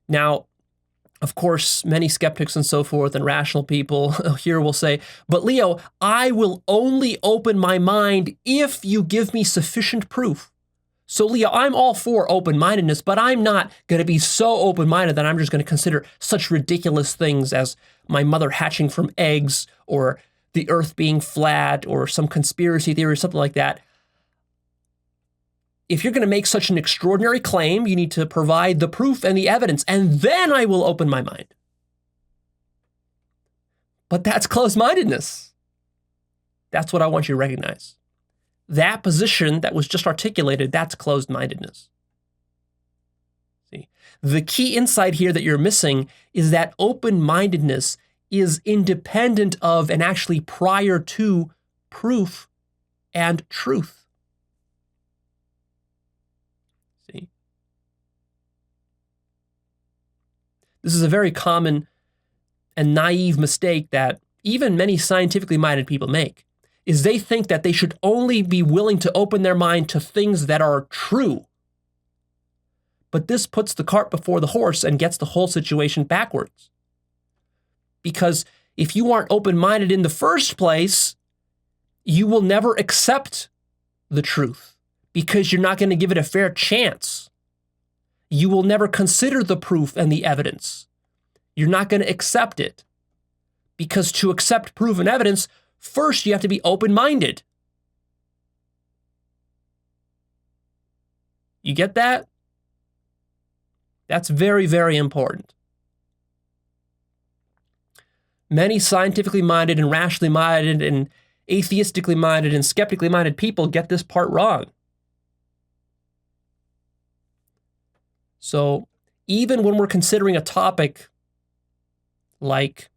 Now, of course, many skeptics and so forth and rational people here will say, but Leo, I will only open my mind if you give me sufficient proof. So Leo, I'm all for open-mindedness, but I'm not going to be so open-minded that I'm just going to consider such ridiculous things as my mother hatching from eggs or the earth being flat or some conspiracy theory or something like that. If you're going to make such an extraordinary claim, you need to provide the proof and the evidence, and then I will open my mind. But that's closed-mindedness. That's what I want you to recognize. That position that was just articulated, that's closed-mindedness. See, the key insight here that you're missing is that open-mindedness is independent of and actually prior to proof and truth. See? This is a very common and naive mistake that even many scientifically minded people make, is they think that they should only be willing to open their mind to things that are true. But this puts the cart before the horse and gets the whole situation backwards. Because if you aren't open-minded in the first place, you will never accept the truth because you're not going to give it a fair chance. You will never consider the proof and the evidence. You're not going to accept it. Because to accept proof and evidence, first you have to be open-minded. You get that? That's very, very important. Many scientifically minded and rationally minded and atheistically minded and skeptically minded people get this part wrong. So even when we're considering a topic like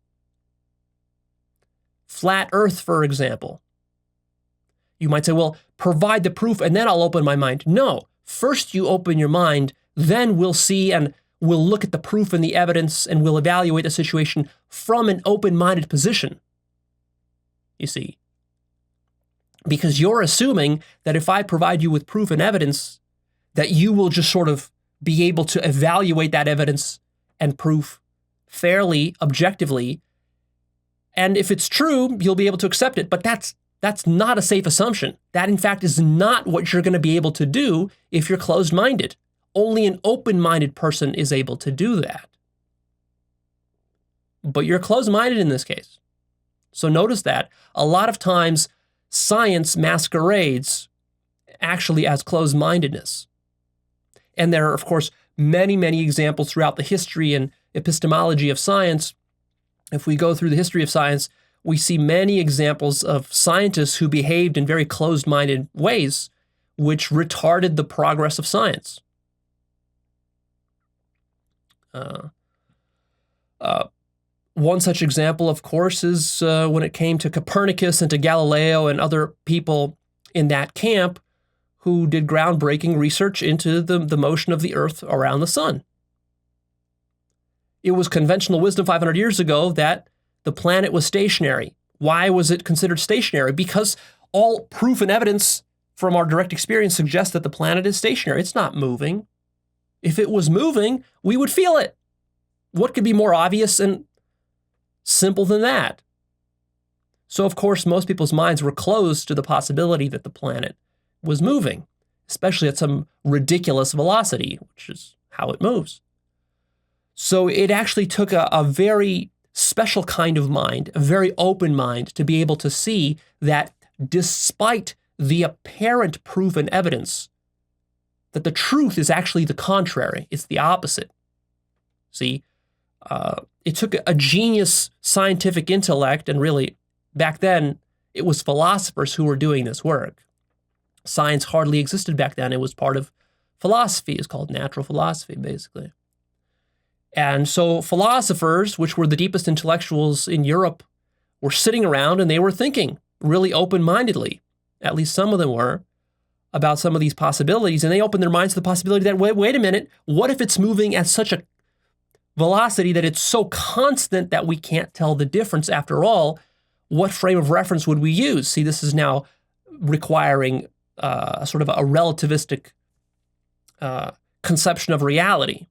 flat Earth, for example, you might say, well, provide the proof and then I'll open my mind. No, first you open your mind, then we'll see and we'll look at the proof and the evidence and we'll evaluate the situation from an open-minded position. You see, because you're assuming that if I provide you with proof and evidence, that you will just sort of be able to evaluate that evidence and proof fairly, objectively. And if it's true, you'll be able to accept it. But that's not a safe assumption. That, in fact, is not what you're going to be able to do if you're closed-minded. Only an open-minded person is able to do that. But you're closed-minded in this case. So notice that a lot of times science masquerades actually as closed-mindedness. And there are, of course, many, many examples throughout the history and epistemology of science. If we go through the history of science, we see many examples of scientists who behaved in very closed-minded ways, which retarded the progress of science. One such example, of course, is when it came to Copernicus and to Galileo and other people in that camp who did groundbreaking research into the motion of the Earth around the sun. It was conventional wisdom 500 years ago that the planet was stationary. Why was it considered stationary? Because all proof and evidence from our direct experience suggests that the planet is stationary. It's not moving. If it was moving, we would feel it. What could be more obvious and simple than that? So, of course, most people's minds were closed to the possibility that the planet was moving, especially at some ridiculous velocity, which is how it moves. So it actually took a very special kind of mind, a very open mind, to be able to see that despite the apparent proof and evidence, that the truth is actually the contrary. It's the opposite. See, it took a genius scientific intellect, and really, back then, it was philosophers who were doing this work. Science hardly existed back then. It was part of philosophy. It's called natural philosophy, basically. And so philosophers, which were the deepest intellectuals in Europe, were sitting around and they were thinking really open-mindedly, at least some of them were, about some of these possibilities. And they opened their minds to the possibility that, wait a minute, what if it's moving at such a velocity that it's so constant that we can't tell the difference? After all, what frame of reference would we use? See, this is now requiring sort of a relativistic conception of reality.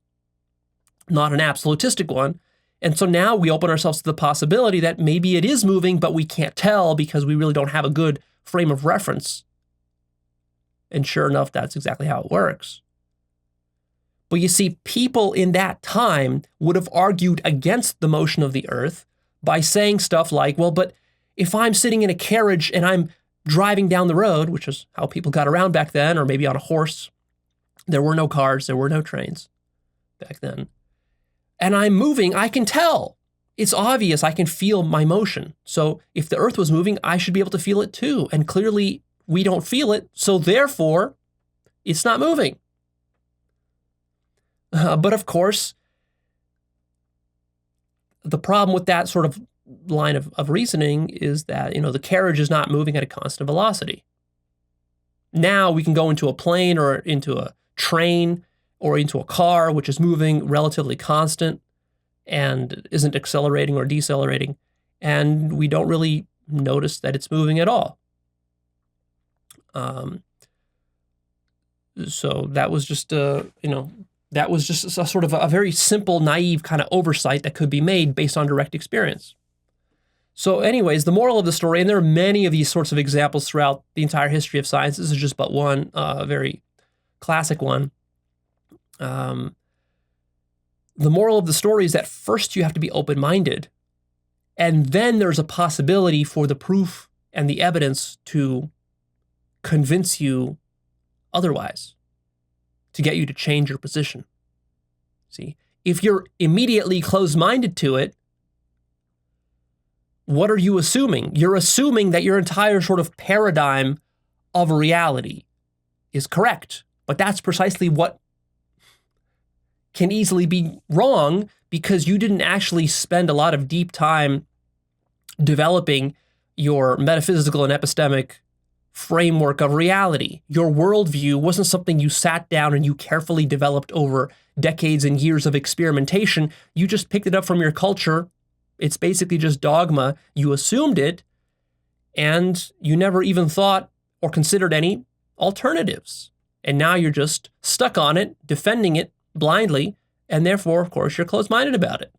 not an absolutistic one. And so now we open ourselves to the possibility that maybe it is moving, but we can't tell because we really don't have a good frame of reference. And sure enough, that's exactly how it works. But you see, people in that time would have argued against the motion of the earth by saying stuff like, well, but if I'm sitting in a carriage and I'm driving down the road, which is how people got around back then, or maybe on a horse, there were no cars, there were no trains back then, and I'm moving, I can tell. It's obvious, I can feel my motion. So if the earth was moving, I should be able to feel it too. And clearly we don't feel it, so therefore it's not moving. But of course, the problem with that sort of line of reasoning is that, the carriage is not moving at a constant velocity. Now we can go into a plane or into a train or into a car, which is moving relatively constant and isn't accelerating or decelerating, and we don't really notice that it's moving at all. So that was just, that was just a sort of a very simple, naive kind of oversight that could be made based on direct experience. So anyways, the moral of the story, and there are many of these sorts of examples throughout the entire history of science. This is just but one, very classic one. The moral of the story is that first you have to be open-minded, and then there's a possibility for the proof and the evidence to convince you otherwise, to get you to change your position. See, if you're immediately closed-minded to it, what are you assuming? You're assuming that your entire sort of paradigm of reality is correct, but that's precisely what can easily be wrong because you didn't actually spend a lot of deep time developing your metaphysical and epistemic framework of reality. Your worldview wasn't something you sat down and you carefully developed over decades and years of experimentation. You just picked it up from your culture. It's basically just dogma. You assumed it, and you never even thought or considered any alternatives. And now you're just stuck on it, defending it blindly, and therefore, of course, you're closed-minded about it.